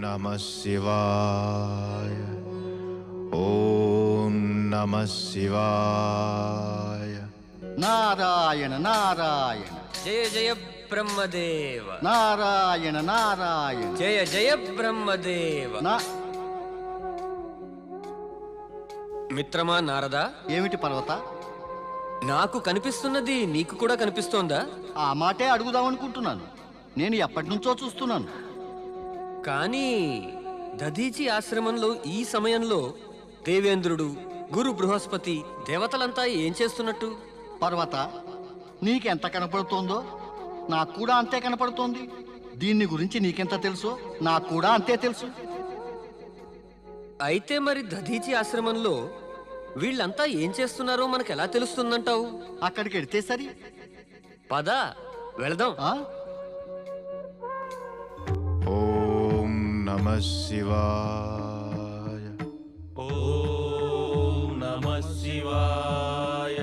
నమః శివాయ. ఓం నమః శివాయ. నారాయణ నారాయణ. జయ జయ బ్రహ్మదేవ. నారాయణ నారాయణ. జయ జయ బ్రహ్మదేవ. మిత్రమా నారదా, ఏమిటి పర్వత? నాకు కనిపిస్తున్నది నీకు కూడా కనిపిస్తోందా? ఆ మాటే అడుగుదామనుకుంటున్నాను. నేను ఎప్పటి నుంచో చూస్తున్నాను. కానీ దధీచి ఆశ్రమంలో ఈ సమయంలో దేవేంద్రుడు, గురు బృహస్పతి, దేవతలంతా ఏం చేస్తున్నట్టు? పర్వత, నీకెంత కనపడుతోందో నాకు కూడా అంతే కనపడుతోంది. దీన్ని గురించి నీకెంత తెలుసో నాకు కూడా అంతే తెలుసు. అయితే మరి దధీచి ఆశ్రమంలో వీళ్ళంతా ఏం చేస్తున్నారో మనకెలా తెలుస్తుందంటావు? అక్కడికి వెడితే సరి. పద వెళదాం. ఓం నమః శివాయ. ఓం నమః శివాయ.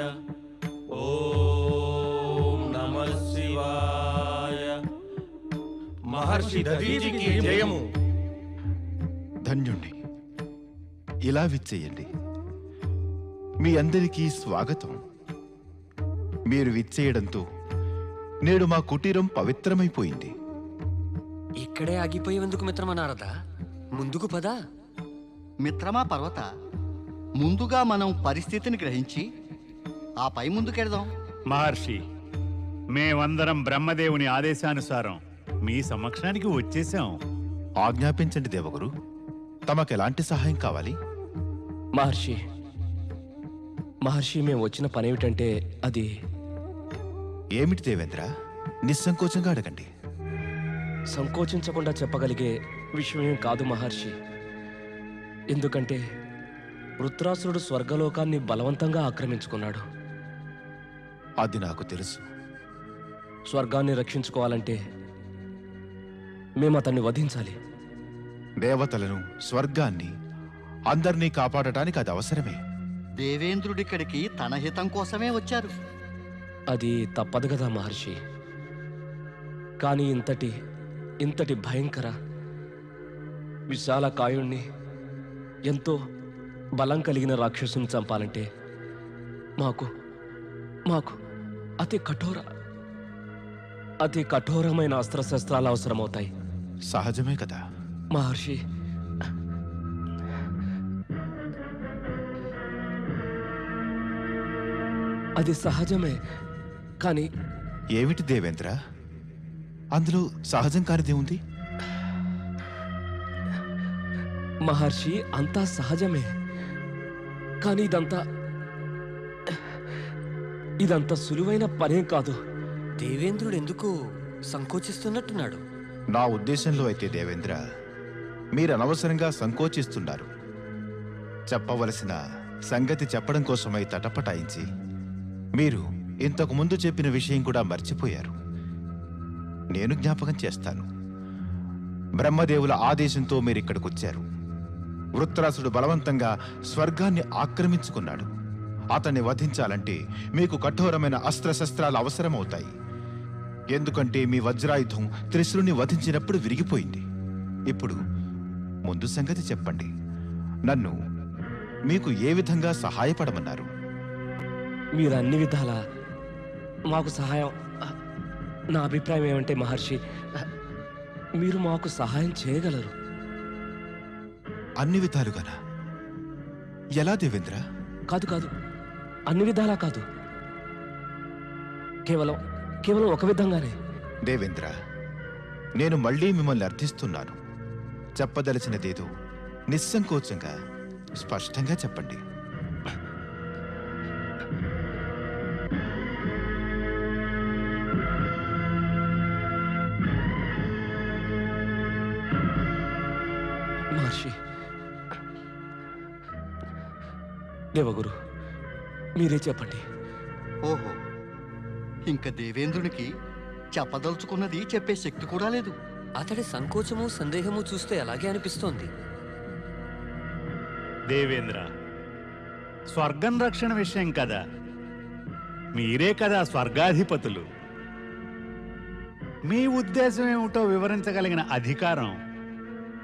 ఓం నమః శివాయ. మహర్షి దధీచికి జయము. ధన్యుణ్ణి. ఇలా విచ్చేయండి. మీ అందరికీ స్వాగతం. మీరు విచ్చేయడంతో నేడు మా కుటీరం పవిత్రమైపోయింది. ఇక్కడే ఆగిపోయేందుకు మిత్రమా నారదా, ముందుకు పదా. మిత్రమా పర్వత, ముందుగా మనం పరిస్థితిని గ్రహించి ఆపై ముందుకెడదాం. మహర్షి, మేమందరం బ్రహ్మదేవుని ఆదేశానుసారం మీ సమక్షానికి వచ్చేసాం. ఆజ్ఞాపించండి దేవగురు. తమకెలాంటి సహాయం కావాలి? మహర్షి మేము వచ్చిన పనేమిటంటే అది... ఏమిటి దేవేంద్ర? నిస్సంకోచంగా అడగండి. సంకోచించకుండా చెప్పగలిగే విషయం కాదు మహర్షి. ఎందుకంటే వృత్రాసురుడు స్వర్గలోకాన్ని బలవంతంగా ఆక్రమించుకున్నాడు. అది నాకు తెలుసు. స్వర్గాన్ని రక్షించుకోవాలంటే మేము అతన్ని వధించాలి. దేవతలను, స్వర్గాన్ని, అందర్నీ కాపాడటానికి అది అవసరమే. దేవేంద్రుడిక్కడికి తన హితం కోసమే వచ్చారు. అది తప్పదు కదా మహర్షి. కానీ ఇంతటి భయంకర విశాల కాయుణ్ణి, ఎంతో బలం కలిగిన రాక్షసుని చంపాలంటే మాకు అతి కఠోరమైన అస్త్రశస్త్రాలు అవసరమవుతాయి. సహజమే కదా మహర్షి. అది సహజమే, కానీ... ఏమిటి దేవేంద్ర, అందులో సహజం కానిదేముంది? మహర్షి, అంతా సహజమే, కానీ ఇదంతా సులువైన పనేం కాదు. దేవేంద్రుడు ఎందుకు సంకోచిస్తున్నట్టున్నాడు? నా ఉద్దేశంలో అయితే దేవేంద్ర, మీరు అనవసరంగా సంకోచిస్తున్నారు. చెప్పవలసిన సంగతి చెప్పడం కోసమై తటపటాయించి మీరు ఇంతకు ముందు చెప్పిన విషయం కూడా మర్చిపోయారు. నేను జ్ఞాపకం చేస్తాను. బ్రహ్మదేవుల ఆదేశంతో మీరిక్కడికొచ్చారు. వృత్రాసుడు బలవంతంగా స్వర్గాన్ని ఆక్రమించుకున్నాడు. అతన్ని వధించాలంటే మీకు కఠోరమైన అస్త్రశస్త్రాలు అవసరమవుతాయి. ఎందుకంటే మీ వజ్రాయుధం త్రిశురుని వధించినప్పుడు విరిగిపోయింది. ఇప్పుడు ముందు సంగతి చెప్పండి. నన్ను మీకు ఏ విధంగా సహాయపడమన్నారు? మీరు అన్ని విధాలా మాకు సహాయం... నా అభిప్రాయం ఏమంటే మహర్షి, మీరు మాకు సహాయం చేయగలరు. అన్ని విధాలుగానా? ఎలా దేవేంద్ర? కాదు, అన్ని విధాలా కాదు. కేవలం ఒక విధంగానే. దేవేంద్ర, నేను మళ్ళీ మిమ్మల్ని అర్థిస్తున్నాను. చెప్పదలచినదేదో నిస్సంకోచంగా స్పష్టంగా చెప్పండి. మహర్షి, దేవగురు, మీరే చెప్పండి. ఓహో, ఇంక దేవేంద్రునికి చెప్పదలుచుకున్నది చెప్పే శక్తి కూడా లేదు. అతడి సంకోచము, సందేహము చూస్తే అలాగే అనిపిస్తోంది. దేవేంద్ర, స్వర్గం రక్షణ విషయం కదా. మీరే కదా స్వర్గాధిపతులు. మీ ఉద్దేశం ఏమిటో వివరించగలిగిన అధికారం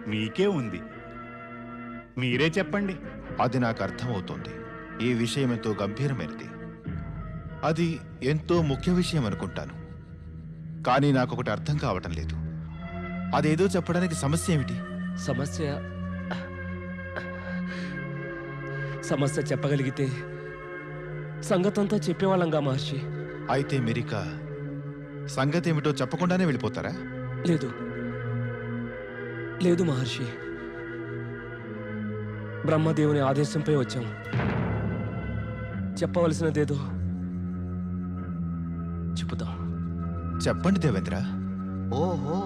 మీకే ఉంది. మీరే చెప్పండి. అది నాకు అర్థమవుతోంది. ఈ విషయం ఎంతో గంభీరమైనది. అది ఎంతో ముఖ్య విషయం అనుకుంటాను. కానీ నాకొకటి అర్థం కావటం లేదు. అదేదో చెప్పడానికి సమస్య ఏమిటి? సమస్య చెప్పగలిగితే సంగతంతా చెప్పేవాళ్ళంగా మహర్షి. అయితే మీరిక సంగతి ఏమిటో చెప్పకుండానే వెళ్ళిపోతారా? లేదు లేదు మహర్షి, బ్రహ్మదేవుని ఆదేశంపై వచ్చాం. చెప్పవలసినదేదో చెప్పుదాం. చెప్పండి దేవేంద్ర. ఓహో,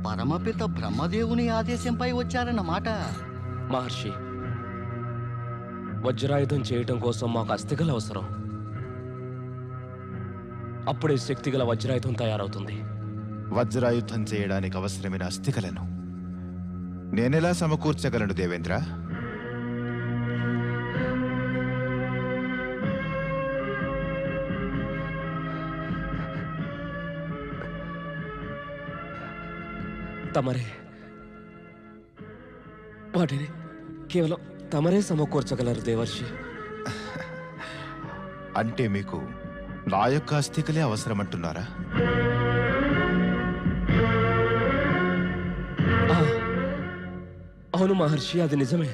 పరమపిత బ్రహ్మదేవుని ఆదేశంపై వచ్చారన్నమాట. మహర్షి, వజ్రాయుధం చేయటం కోసం మాకు అస్థికలు అవసరం. అప్పుడే శక్తిగల వజ్రాయుధం తయారవుతుంది. వజ్రాయుద్ధం చేయడానికి అవసరమైన అస్థికలను నేనెలా సమకూర్చగలను దేవేంద్ర? తమరే వాటిని కేవలం తమరే సమకూర్చగలరు దేవర్షి. అంటే మీకు నా యొక్క అస్థికలే అవసరమంటున్నారా? ఆ, అవును మహర్షి, అది నిజమే.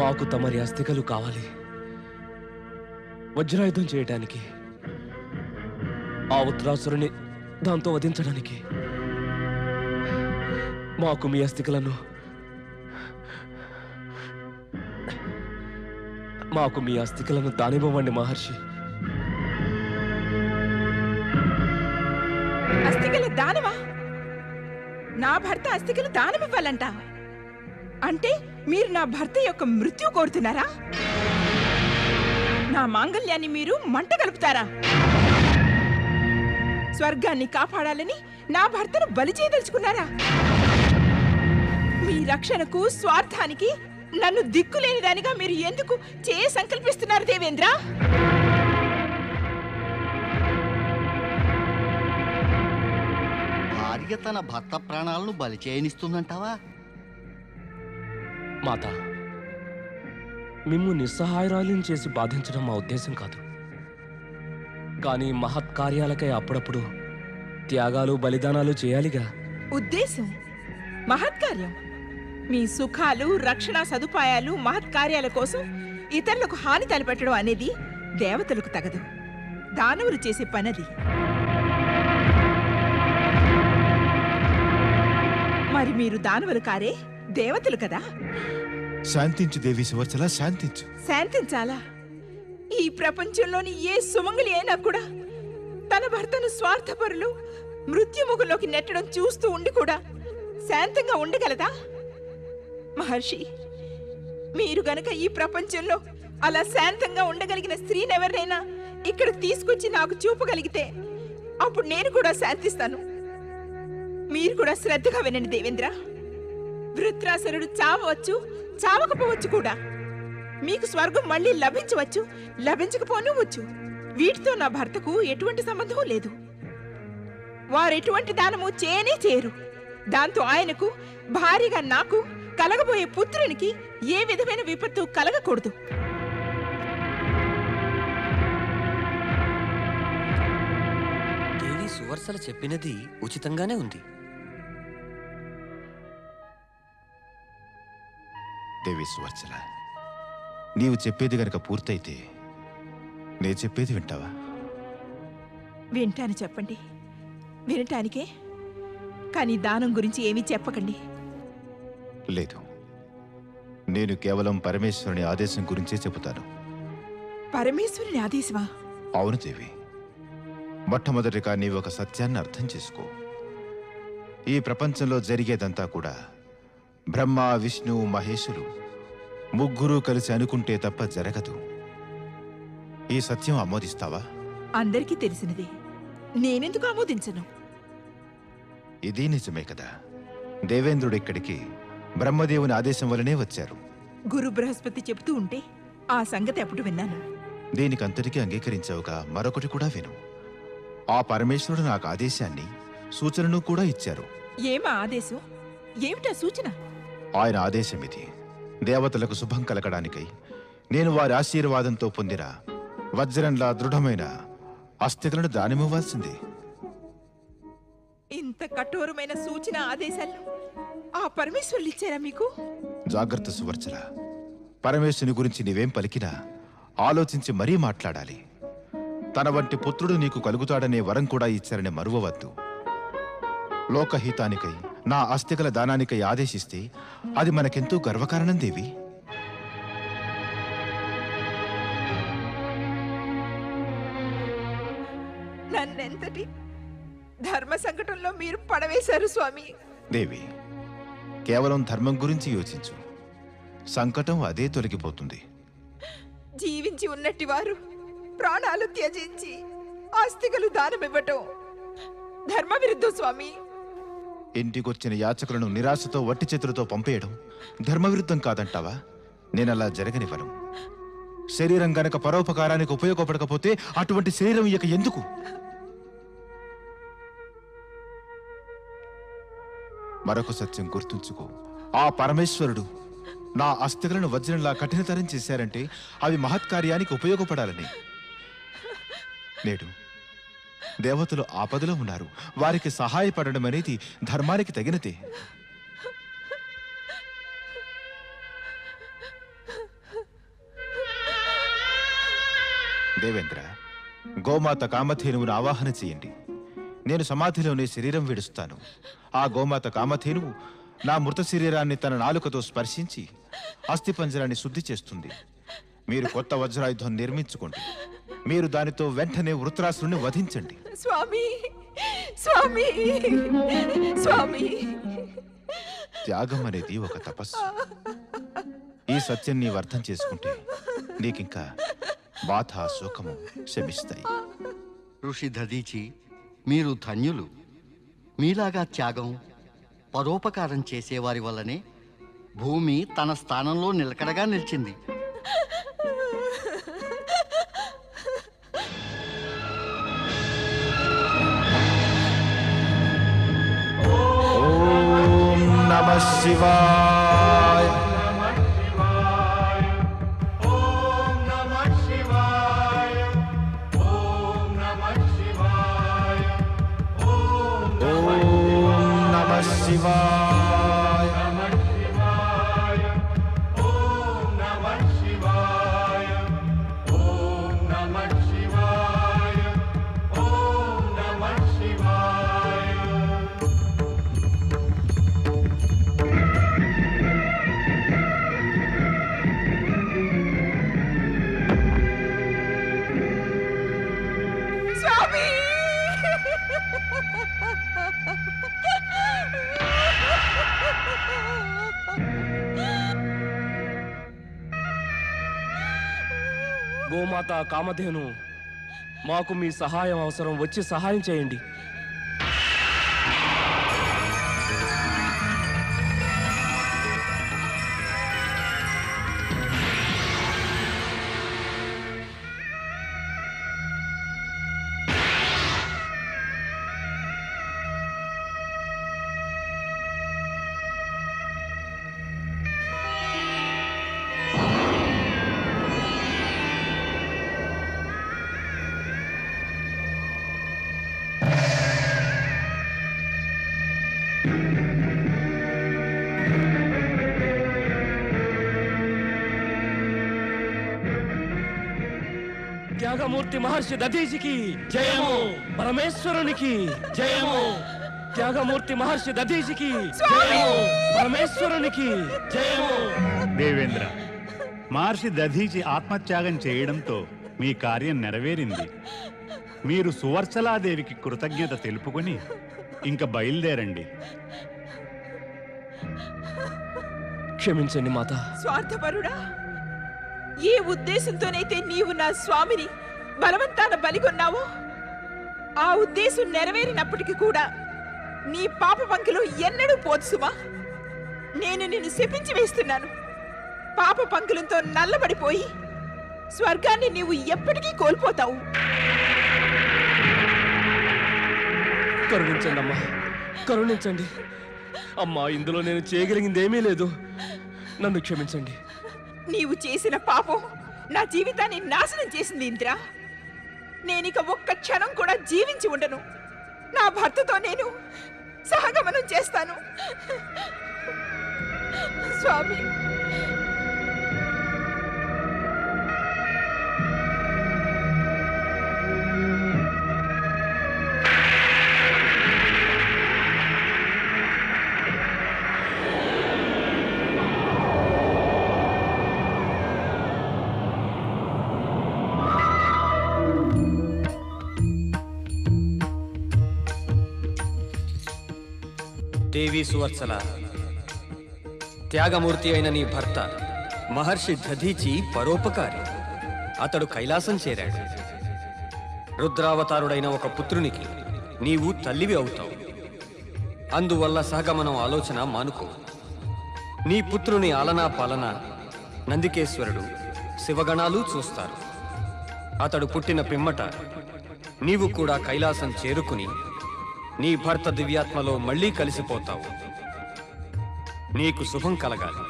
మాకు తమరి అస్థికలు కావాలి వజ్రాయుధం చేయటానికి, ఆ ఉత్తరాసురుని దాంతో వధించడానికి. మాకు మీ అస్థికలను దానివ్వండి మహర్షి. అస్థికలు దానమా? నా భర్త అస్థికలు దానమివ్వాలంట అంటే మీరు నా భర్త యొక్క మృత్యు కోరుతున్నారా? నా మాంగళ్యాన్ని మీరు మంట కలుపుతారా? స్వర్గాన్ని కాపాడాలని నా భర్తను బలి చేయదలుచుకున్నారా? మీ రక్షణకు స్వార్థానికి నన్ను దిక్కులేని దానిగా మీరు ఎందుకు సంకల్పిస్తున్నారు దేవేంద్ర? భార్య తన భర్త ప్రాణాలను బలి చేయనిస్తుందంటావా? మాత, మిమ్ము నిస్సహాయరాలను చేసి బాధించడం మా ఉద్దేశం కాదు. కానీ మహత్కార్యాలకై అప్పుడప్పుడు త్యాగాలు బలిదానాలు చేయాలిగా. ఉద్దేశం మహత్కార్యం. మీ సుఖాలు, రక్షణ సదుపాయాలు, మహత్కార్యాల కోసం ఇతరులకు హాని తలపెట్టడం అనేది దేవతలకు తగదు. దానవులు చేసే పనది. మరి మీరు దానవులు కారే, దేవతలు కదా. శాంతించు దేవి సువర్చల, శాంతించు. శాంతించాలా? ఈ ప్రపంచంలోని ఏ సుమంగళి అయినా కూడా తన భర్తను స్వార్థపరులు మృత్యుముఖంలోకి నెట్టడం చూస్తూ ఉండి కూడా శాంతంగా ఉండగలదా? మహర్షి, మీరు గనక ఈ ప్రపంచంలో అలా శాంతంగా ఉండగలిగిన స్త్రీనెవరినైనా ఇక్కడ తీసుకొచ్చి నాకు చూపగలిగితే అప్పుడు నేను కూడా శాంతిస్తాను. మీరు కూడా శ్రద్ధగా వినండి దేవేంద్ర. వృత్రాసురుడు చావవచ్చు, చావకపోవచ్చు కూడా. మీకు స్వర్గం మళ్ళీ లభించవచ్చు, లభించకపోనవచ్చు. వీటితో నా భర్తకు ఎటువంటి సంబంధం లేదు. వారెటువంటి దానము చేయరు. దాంతో ఆయనకు, భారీగా నాకు కలగబోయే పుత్రునికి ఏ విధమైన విపత్తు కలగకూడదు. దేవి సువర్సల చెప్పినది ఉచితంగానే ఉంది. దేవి సువర్చల, నీవు చెప్పేది గనక పూర్తయితే నే చెప్పేది వింటావా? వింటాను, చెప్పండి. వినటానికే, కానీ దానం గురించి ఏమీ చెప్పకండి. లేదు, నేను కేవలం పరమేశ్వరుని ఆదేశం గురించే చెబుతాను. పరమేశ్వరుని ఆదేశమా? అవును దేవి. మొట్టమొదటిగా నీవు ఒక సత్యాన్ని అర్థం చేసుకో. ఈ ప్రపంచంలో జరిగేదంతా కూడా బ్రహ్మ, విష్ణు, మహేశులు ముగ్గురూ కలిసి అనుకుంటే తప్ప జరగదు. ఈ సత్యం ఆమోదిస్తావా? అందరికీ తెలిసినదే, నేనెందుకు ఆమోదించను? ఇది నిజమే కదా. దేవేంద్రుడు ఇక్కడికి బ్రహ్మదేవుని ఆదేశం వల్లనే వచ్చారు. గురు బృహస్పతి చెబుతూ ఉంటే ఆ సంగతి అప్పుడు విన్నాను. దీనికంతటికీ అంగీకరించావుగా మరొకటి కూడా విను. ఆ పరమేశ్వరుడు నాకు ఆదేశాన్ని, సూచనను కూడా ఇచ్చారు. ఏమా ఆదేశం? ఏమిటా సూచన? ఆయన ఆదేశం ఇది. దేవతలకు శుభం కలగడానికై నేను వారి ఆశీర్వాదంతో పొందిన వజ్రంలా దృఢమైన అస్థికలను దానమివ్వాల్సిందే. ఇంత కఠోరమైన సూచన ఆదేశాలు ఆ పరమేశ్వరులు ఇచ్చారా మీకు? జాగ్రత్త సువర్చల. పరమేశ్వరుని గురించి నీవేం పలికినా ఆలోచించి మరీ మాట్లాడాలి. తన వంటి పుత్రుడు నీకు కలుగుతాడనే వరం కూడా ఇచ్చారని మరువవద్దు. లోకహితానికై నా అస్థికల దానానికై ఆదేశిస్తే అది మనకెంతో గర్వకారణం దేవి. నన్నెంతటి ధర్మ సంకటంలో మీరు పడవేశారు స్వామి. దేవి, కేవలం ధర్మం గురించి యోచించు. సంకటం అదే తొలగిపోతుంది. జీవించి ఉన్నట్టి వారు ప్రాణాలు త్యజించి ఆస్తికలు దానమివ్వటం ధర్మ విరుద్ధం స్వామి. ఇంటికొచ్చిన యాచకులను నిరాశతో వట్టి చేతులతో పంపేయడం ధర్మవిరుద్ధం కాదంటావా? నేనలా జరగనివ్వను. శరీరం గనక పరోపకారానికి ఉపయోగపడకపోతే అటువంటి శరీరం ఇక ఎందుకు? మరొక సత్యం గుర్తుంచుకో. ఆ పరమేశ్వరుడు నా అస్థికలను వజ్రంలా కఠినతరం చేశారంటే అవి మహత్కార్యానికి ఉపయోగపడాలని. నేడు దేవతలు ఆపదలో ఉన్నారు. వారికి సహాయపడడం అనేది ధర్మానికి తగినతే. దేవేంద్ర, గోమాత కామధేనువును ఆవాహన చేయండి. నేను సమాధిలోనే శరీరం విడుస్తాను. ఆ గోమాత కామధేనువు నా మృత శరీరాన్ని తన నాలుకతో స్పర్శించి అస్థిపంజరాన్ని శుద్ధి చేస్తుంది. మీరు కొత్త వజ్రాయుధం నిర్మించుకోండి. మీరు దానితో వెంటనే వృత్రాసురుని వధించండి. స్వామి, స్వామి, స్వామి. త్యాగం అనేది ఒక తపస్సు. ఈ సత్యం నీవు అర్థం చేసుకుంటే నీకింకా బాధ శోకము శమిస్తాయి. ఋషి దధీచి, మీరు ధన్యులు. మీలాగా త్యాగం, పరోపకారం చేసేవారి వల్లనే భూమి తన స్థానంలో నిలకడగా నిలిచింది. ఓం నమః శివాయ. గోమాత కామధేను, మాకు మీ సహాయం అవసరం. వచ్చి సహాయం చేయండి. త్యాగమూర్తి మహర్షి దధీచికి జయము. పరమేశ్వరునికి జయము. త్యాగమూర్తి మహర్షి దధీచికి జయము. పరమేశ్వరునికి జయము. దేవేంద్ర, మహర్షి దధీచి ఆత్మత్యాగం చేయడంతో మీ కార్యం నెరవేరింది. మీరు సువర్చలాదేవికి కృతజ్ఞత తెలుపుకొని ఇంక బయలుదేరండి. క్షమించండి మాత. స్వార్థపరుడా, ఏ ఉద్దేశంతోనైతే నీవు నా స్వామిని బలవంతాన బలిగొన్నావో ఆ ఉద్దేశం నెరవేరినప్పటికీ కూడా నీ పాప పంకిలో ఎన్నడూ పోదుసుమా. నేను నిన్ను శపించి వేస్తున్నాను. పాప పంకులంతో నల్లబడిపోయి స్వర్గాన్ని నీవు ఎప్పటికీ కోల్పోతావు. కరుణించండి అమ్మా, కరుణించండి. అమ్మా, ఇందులో నేను చేయగలిగింది ఏమీ లేదు. నన్ను క్షమించండి. నీవు చేసిన పాపం నా జీవితాన్ని నాశనం చేసింది ఇంద్ర. నేనిక ఒక్క క్షణం కూడా జీవించి ఉండను. నా భర్తతో నేను సహగమనం చేస్తాను. స్వామి, దేవి సువత్సల, త్యాగమూర్తి అయిన నీ భర్త మహర్షి దధీచి పరోపకారి. అతడు కైలాసం చేరాడు. రుద్రావతారుడైన ఒక పుత్రునికి నీవు తల్లివి అవుతావు. అందువల్ల సహగమనం ఆలోచన మానుకో. నీ పుత్రుని ఆలనా పాలన నందికేశ్వరుడు, శివగణాలు చూస్తారు. అతడు పుట్టిన పిమ్మట నీవు కూడా కైలాసం చేరుకుని నీ భర్త దివ్యాత్మలో మళ్ళీ కలిసిపోతావు. నీకు శుభం కలగాలి.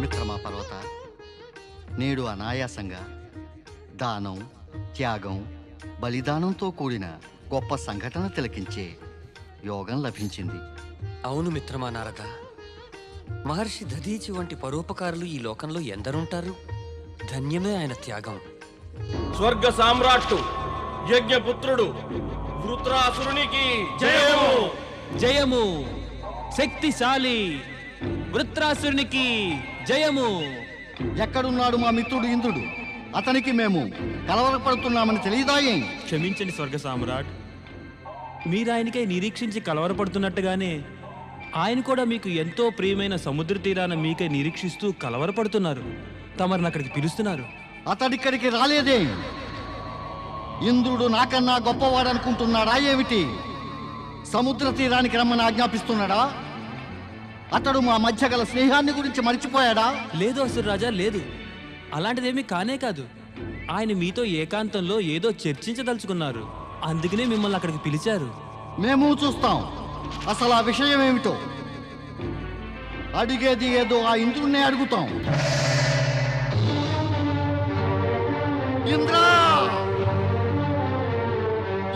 మిత్రమా పర్వత, నేడు అనాయాసంగా దానం, త్యాగం, బలిదానంతో కూడిన గొప్ప సంఘటన తిలకించే యోగం లభించింది. అవును మిత్రమా నారద, మహర్షి దధీచి వంటి పరోపకారులు ఈ లోకంలో ఎందరుంటారు? ధన్యమే ఆయన త్యాగం. స్వర్గ సామ్రాట్టు యజ్ఞపుత్రుడు వృత్రాసురునికి జయము. జయము. శక్తిశాలి వృత్రాసురునికి జయము. ఎక్కడున్నాడు మా మిత్రుడు ఇంద్రుడు? అతనికి మేము కలవరపడుతున్నామని తెలియదాయేం? క్షమించండి స్వర్గ సామ్రాట్. మీరాయనకై నిరీక్షించి కలవరపడుతున్నట్టుగానే ఆయన కూడా మీకు ఎంతో ప్రియమైన సముద్ర తీరాన మీకై నిరీక్షిస్తూ కలవరపడుతున్నారు. తమరిని అక్కడికి పిలుస్తున్నారు. అతడిక్కడికి రాలేదే. ఇంద్రుడు నాకన్నా గొప్పవాడనుకుంటున్నాడా ఏమిటి? సముద్ర తీరానికి రమ్మని ఆజ్ఞాపిస్తున్నాడా? అతడు మా మధ్య గల స్నేహాన్ని గురించి మర్చిపోయాడా? లేదు అసురరాజా, లేదు. అలాంటిదేమీ కానే కాదు. ఆయన మీతో ఏకాంతంలో ఏదో చర్చించదలుచుకున్నారు. అందుకనే మిమ్మల్ని అక్కడికి పిలిచారు. మేము చూస్తాం అసలు ఆ విషయం ఏమిటో. అడిగేది ఏదో ఆ ఇంద్రుణ్ణే అడుగుతాం. ఇంద్రా!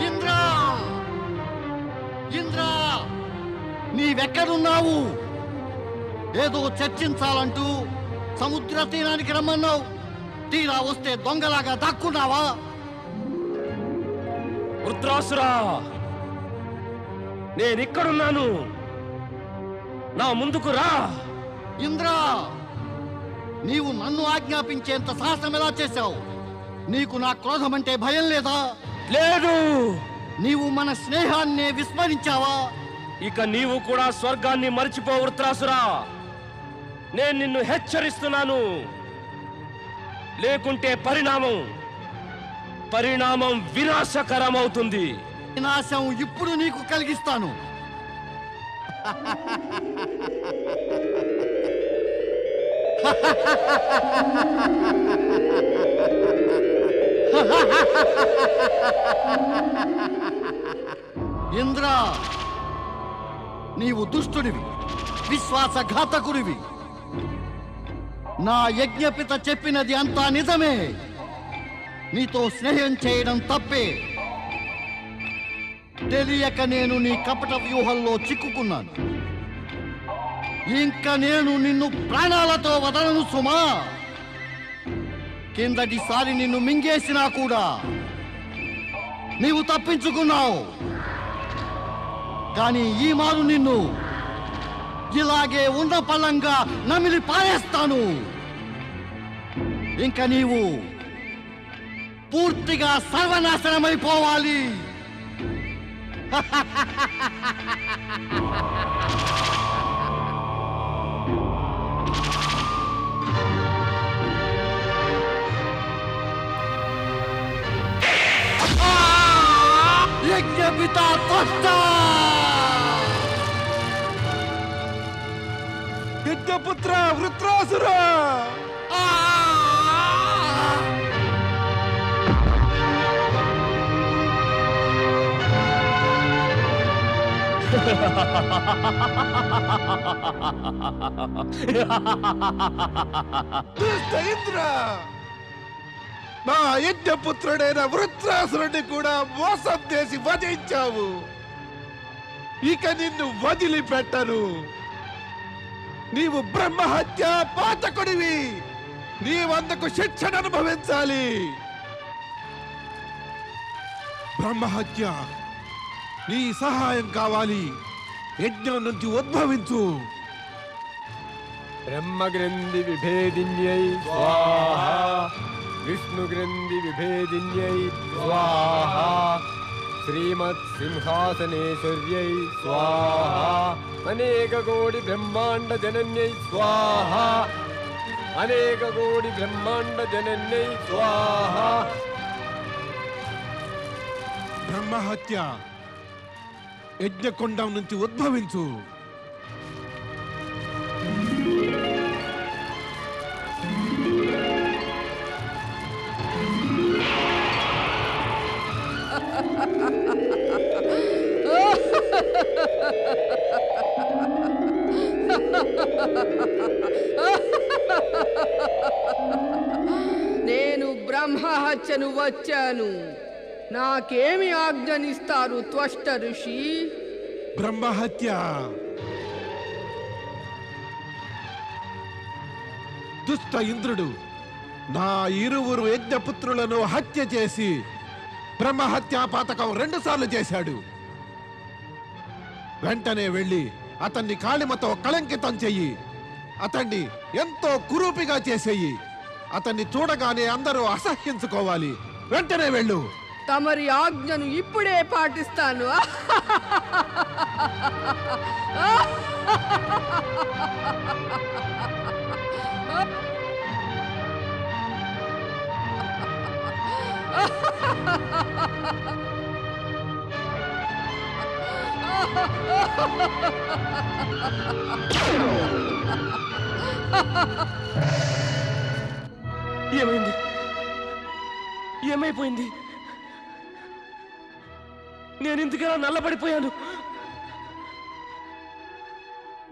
ఇంద్రా! ఇంద్రా! నీవెక్కడున్నావు? ఏదో చర్చించాలంటూ సముద్ర తీరానికి రమ్మన్నావు. తీరా వస్తే దొంగలాగా దాక్కున్నావా? వృత్రాసురా, నేనిక్కడున్నాను. నా ముందుకు రా. ఇంద్రా, నీవు నన్ను ఆజ్ఞాపించేంత సాహసం ఎలా చేశావు? నీకు నా క్రోధం అంటే భయం లేదా? లేదు. నీవు మన స్నేహాన్నే విస్మరించావా? ఇక నీవు కూడా స్వర్గాన్ని మర్చిపో వృత్రాసురా. నేను నిన్ను హెచ్చరిస్తున్నాను. లేకుంటే పరిణామం వినాశకరమవుతుంది. వినాశం ఇప్పుడు నీకు కలిగిస్తాను. ఇంద్ర, నీవు దుష్టుడివి, విశ్వాసఘాతకుడివి. నా యజ్ఞపిత చెప్పినది అంతా నిజమే. నీతో స్నేహం చేయడం తప్పే. తెలియక నేను నీ కపట వ్యూహంలో చిక్కుకున్నాను. ఇంకా నేను నిన్ను ప్రాణాలతో వదలను సుమా. కిందటిసారి నిన్ను మింగేసినా కూడా నీవు తప్పించుకున్నావు. కానీ ఈ మారు నిన్ను ఇలాగే ఉన్న పళ్ళంగా నమిలి పారేస్తాను. ఇంకా నీవు పూర్తిగా సర్వనాశనమైపోవాలి. యజ్ఞపిత త్వష్ట! యజ్ఞపుత్ర వృత్రాసుర! దుష్ట ఇంద్ర! నా యజ్ఞపుత్రుడైన వృత్రాసురుడిని కూడా మోసం చేసి వధించావు. ఇక నిన్ను వదిలిపెట్టను. నీవు బ్రహ్మహత్య పాతకుడివి. నీవందుకు శిక్షణ అనుభవించాలి. బ్రహ్మహత్య, నీ సహాయం కావాలి. యజ్ఞం నుంచి ఉద్భవించు. బ్రహ్మగ్రంథి విభేదిన్యై స్వాహా, విష్ణుగ్రంథి విభేదిన్యై స్వాహా, శ్రీమత్ సింహాసనేశ్వర్యై స్వాహా, అనేక కోటి బ్రహ్మాండ జనన్యై స్వాహా, అనేక కోటి బ్రహ్మాండ జనన్యై స్వాహా. బ్రహ్మహత్య, యజ్ఞకొండం నుంచి ఉద్భవించు. నేను బ్రహ్మహత్యను వచ్చాను. నాకేమి ఆజ్ఞనిస్తారు త్వష్ట ఋషి? బ్రహ్మహత్య, దుష్ట ఇంద్రుడు నా ఇరువురు యజ్ఞపుత్రులను హత్య చేసి బ్రహ్మహత్యా పాతకం 2 సార్లు చేశాడు. వెంటనే వెళ్ళి అతన్ని కాళిమతో కళంకితం చెయ్యి. అతన్ని ఎంతో కురూపిగా చేసేయి. అతన్ని చూడగానే అందరూ అసహ్యించుకోవాలి. వెంటనే వెళ్ళు. తమరి ఆజ్ఞను ఇప్పుడే పాటిస్తాను. ఏమైంది? ఏమైపోయింది? నేను ఇంతకన్నా నల్లబడిపోయాను.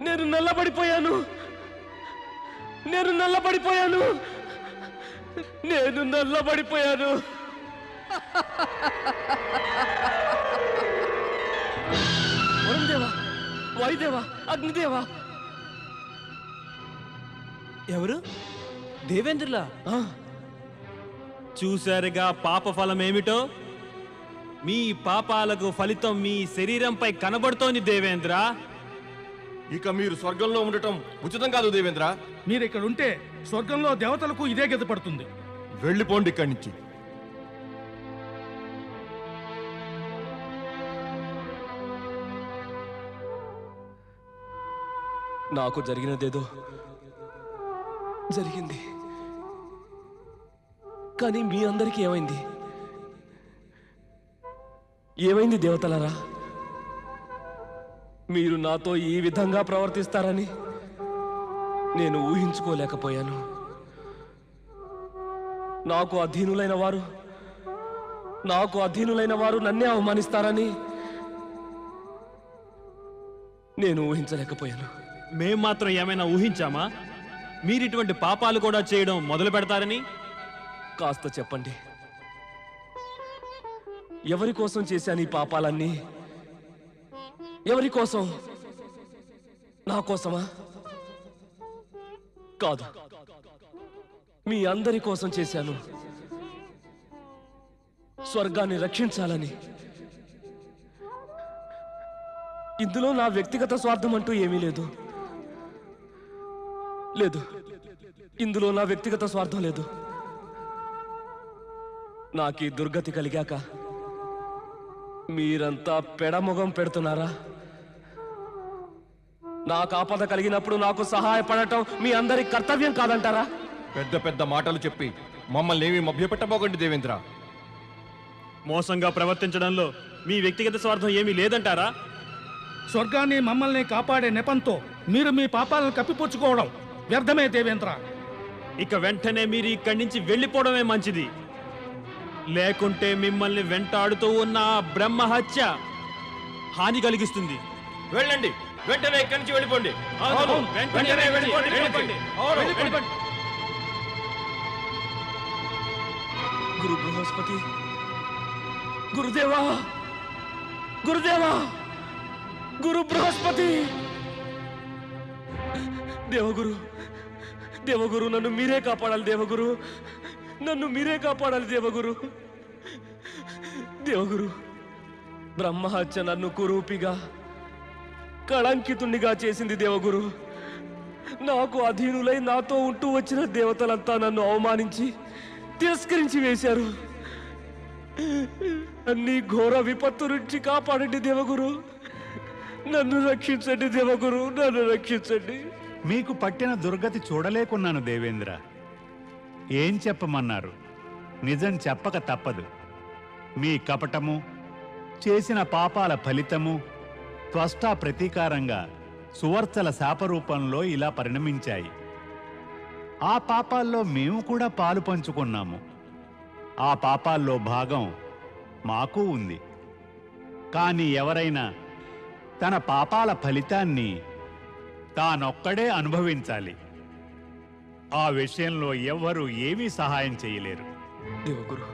నేను నల్లబడిపోయాను. నేను నల్లబడిపోయాను. నేను నల్లబడిపోయాను. వరుణదేవా, వాయుదేవా, అగ్నిదేవా! ఎవరు? దేవేంద్రులా? చూశారుగా పాప ఫలం ఏమిటో. మీ పాపాలకు ఫలితం మీ శరీరంపై కనబడుతోంది దేవేంద్ర. ఇక మీరు స్వర్గంలో ఉండటం ఉచితం కాదు దేవేంద్ర. మీరు ఇక్కడ ఉంటే స్వర్గంలో దేవతలకు ఇదే గతి పడుతుంది. వెళ్ళిపోండి ఇక్కడి నుంచి. నాకు జరిగినదేదో జరిగింది. కానీ మీ అందరికీ ఏమైంది? ఏమైంది దేవతలారా? మీరు నాతో ఈ విధంగా ప్రవర్తిస్తారని నేను ఊహించుకోలేకపోయాను. నాకు అధీనులైన వారు నన్నే అవమానిస్తారని నేను ఊహించలేకపోయాను. మేం మాత్రం ఏమైనా ఊహించామా మీరిటువంటి పాపాలు కూడా చేయడం మొదలు పెడతారని? కాస్త చెప్పండి, ఎవరి కోసం చేశాను ఈ పాపాలన్నీ? ఎవరి కోసం? నా కోసమా? కాదు, మీ అందరి కోసం చేశాను. స్వర్గాన్ని రక్షించాలని. ఇందులో నా వ్యక్తిగత స్వార్థం అంటూ ఏమీ లేదు. ఇందులో నా వ్యక్తిగత స్వార్థం లేదు. నాకు ఈ దుర్గతి కలిగాక మీరంతా పెడమొగం పెడుతున్నారా? నాకు ఆపద కలిగినప్పుడు నాకు సహాయపడటం మీ అందరి కర్తవ్యం కాదంటారా? పెద్ద పెద్ద మాటలు చెప్పి మమ్మల్ని ఏమి మభ్యపెట్టబోకండి దేవేంద్ర. మోసంగా ప్రవర్తించడంలో మీ వ్యక్తిగత స్వార్థం ఏమీ లేదంటారా? స్వర్గాన్ని మమ్మల్ని కాపాడే నెపంతో మీరు మీ పాపాలను కప్పిపుచ్చుకోవడం వ్యర్థమే దేవేంద్ర. ఇక వెంటనే మీరు ఇక్కడి నుంచి వెళ్ళిపోవడమే మంచిది. లేకుంటే మిమ్మల్ని వెంటాడుతూ ఉన్న ఆ బ్రహ్మహత్య హాని కలిగిస్తుంది. వెళ్ళండి, వెంటనే ఇక్కడి నుంచి వెళ్ళిపోండి. అవును, వెంటనే వెళ్ళిపోండి. గురు బృహస్పతి, గురుదేవా, గురుదేవా, గురు బృహస్పతి, దేవగురు, దేవగురు, నన్ను మీరే కాపాడాలి దేవగురు, నన్ను మీరే కాపాడాలి దేవగురు. దేవగురు, బ్రహ్మహత్య నన్ను కురూపిగా కళంకితుణ్ణిగా చేసింది దేవగురు. నాకు అధీనులై నాతో ఉంటూ వచ్చిన దేవతలంతా నన్ను అవమానించి తిరస్కరించి వేశారు. అన్ని ఘోర విపత్తు నుంచి కాపాడండి దేవగురు, నన్ను రక్షించండి దేవగురు, నన్ను రక్షించండి. మీకు పట్టిన దుర్గతి చూడలేకున్నాను దేవేంద్ర. ఏం చెప్పమన్నారు? నిజం చెప్పక తప్పదు. మీ కపటము, చేసిన పాపాల ఫలితము త్వష్టా ప్రతీకారంగా సువర్చల శాపరూపంలో ఇలా పరిణమించాయి. ఆ పాపాల్లో మేము కూడా పాలు పంచుకున్నాము. ఆ పాపాల్లో భాగం మాకు ఉంది. కానీ ఎవరైనా తన పాపాల ఫలితాన్ని తానొక్కడే అనుభవించాలి. ఆ విషయంలో ఎవ్వరూ ఏమీ సహాయం చేయలేరు. దేవగురు,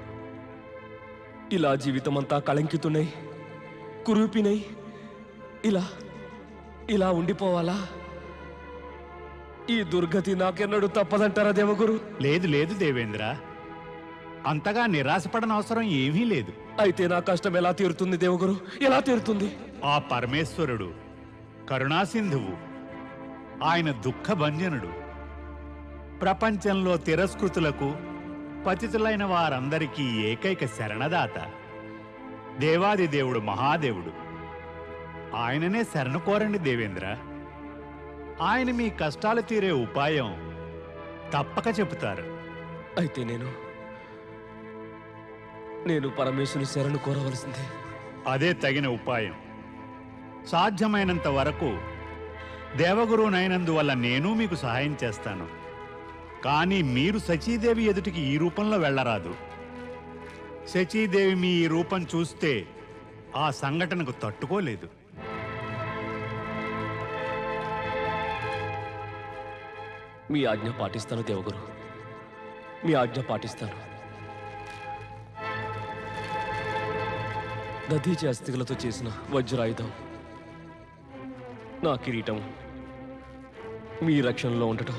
ఇలా జీవితమంతా కళంకితున్నై కురూపినై ఇలా ఇలా ఉండిపోవాలా? ఈ దుర్గతి నాకెన్నడూ తప్పదంటారా దేవగురు? లేదు లేదు దేవేంద్ర, అంతగా నిరాశపడనవసరం ఏమీ లేదు. అయితే నా కష్టం ఎలా తీరుతుంది దేవగురు, ఎలా తీరుతుంది? ఆ పరమేశ్వరుడు కరుణాసింధువు, ఆయన దుఃఖభంజనుడు. ప్రపంచంలో తిరస్కృతులకు, పతితులైన వారందరికీ ఏకైక శరణదాత. దేవాది దేవుడు మహాదేవుడు. ఆయననే శరణు కోరండి దేవేంద్ర. ఆయన మీ కష్టాలు తీరే ఉపాయం తప్పక చెబుతారు. అయితే నేను పరమేశ్వరుని శరణు కోరవలసిందే. అదే తగిన ఉపాయం. సాధ్యమైనంత వరకు దేవగురువునైనందువల్ల నేను మీకు సహాయం చేస్తాను. కానీ మీరు శచీదేవి ఎదుటికి ఈ రూపంలో వెళ్ళరాదు. శచీదేవి మీ ఈ రూపం చూస్తే ఆ సంఘటనకు తట్టుకోలేదు. మీ ఆజ్ఞ పాటిస్తాను దేవగురు, మీ ఆజ్ఞ పాటిస్తాను. దధీచి అస్థికలతో చేసిన వజ్రాయుధం, నా కిరీటం మీ రక్షణలో ఉండటం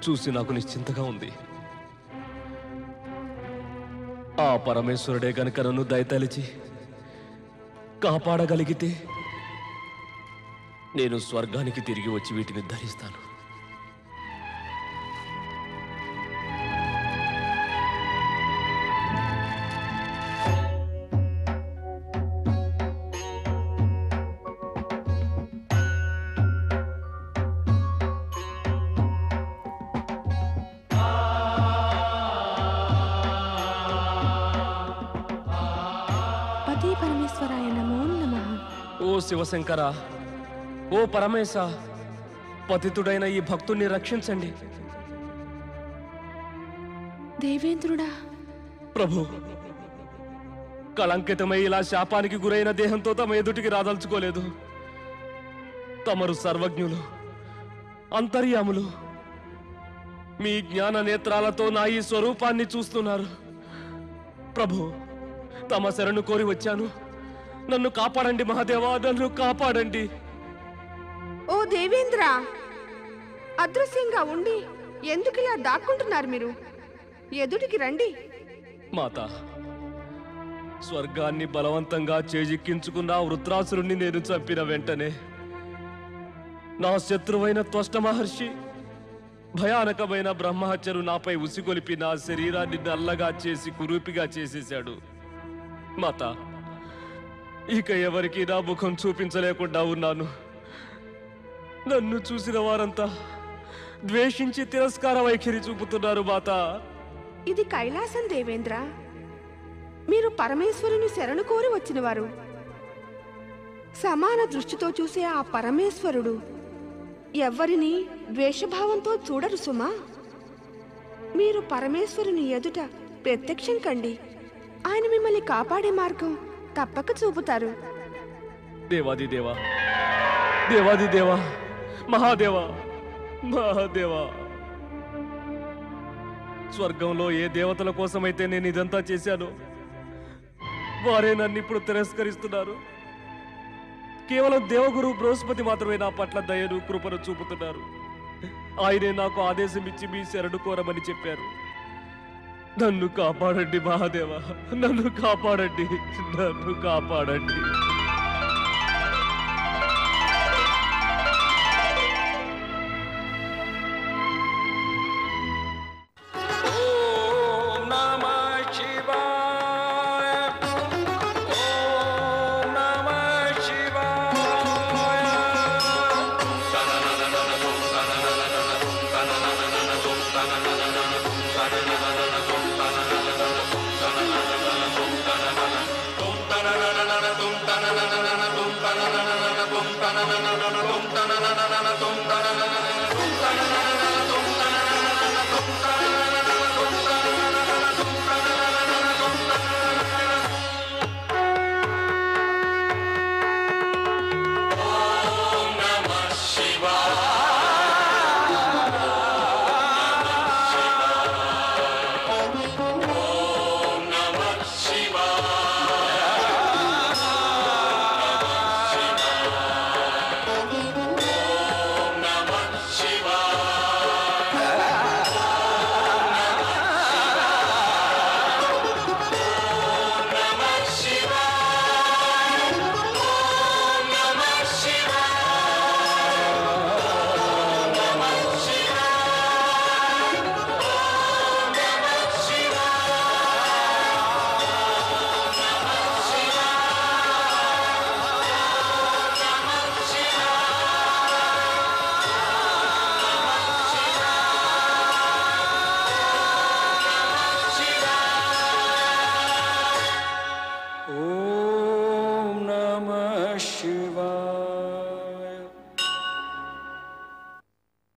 చూసి నాకు నిశ్చింతగా ఉంది. ఆ పరమేశ్వరుడే గనుక నన్ను దయతలిచి కాపాడగలిగితే నేను స్వర్గానికి తిరిగి వచ్చి వీటిని ధరిస్తాను. పరమేశ్వరాయ నమో నమః. ఓ శివశంకర, ఓ పరమేశ, పతితుడైన ఈ భక్తుణ్ణి రక్షించండి. దేవేంద్రుడా, ప్రభు, కళంకితమై ఇలా శాపానికి గురైన దేహంతో తమ ఎదుటికి రాదలుచుకోలేదు. తమరు సర్వజ్ఞులు, అంతర్యాములు. మీ జ్ఞాన నేత్రాలతో నా ఈ స్వరూపాన్ని చూస్తున్నారు. ప్రభు, తమ శరణు కోరి వచ్చాను. నన్ను కాపాడండి మహాదేవా, నన్ను కాపాడండి. ఓ దేవేంద్ర, అదృశ్యంగా ఉండి ఎందుకు ఇలా దాక్కుంటున్నారు? మీరు ఎదుటికి రండి. మాత, స్వర్గాన్ని బలవంతంగా చేజిక్కించుకున్న వృత్రాసురుణ్ణి నేను చంపిన వెంటనే నా శత్రువైన త్వష్ట మహర్షి భయానకమైన బ్రహ్మహత్యను నాపై ఉసిగొలిపి నా శరీరాన్ని నల్లగా చేసి కురూపిగా చేసేశాడు. మాత, ఇక ఎవరికి నా ముఖం చూపించలేకుండా ఉన్నాను. నన్ను చూసిన వారంతా ద్వేషించి తిరస్కార వైఖరి చూపుతున్నారు. మాత, ఇది కైలాసం దేవేంద్ర. మీరు పరమేశ్వరుని శరణు కోరి వచ్చినవారు. సమాన దృష్టితో చూసే ఆ పరమేశ్వరుడు ఎవ్వరిని ద్వేషభావంతో చూడరు సుమా. మీరు పరమేశ్వరుని ఎదుట ప్రత్యక్షం కండి. ఆయన మిమ్మల్ని కాపాడే మార్గం తప్పక చూపుతారు. దేవాది దేవా, దేవాది దేవా, మహాదేవా, మహాదేవా. స్వర్గంలో ఏ దేవతల కోసమైతే నేను ఇదంతా చేశానో వారే నన్ను ఇప్పుడు తిరస్కరిస్తున్నారు. కేవలం దేవగురు బృహస్పతి మాత్రమే నా పట్ల దయను కృపను చూపుతున్నారు. ఆయనే నాకు ఆదేశం ఇచ్చి మీ శరణు కోరమని చెప్పారు. నన్ను కాపాడండి మహాదేవా, నన్ను కాపాడండి, నన్ను కాపాడండి.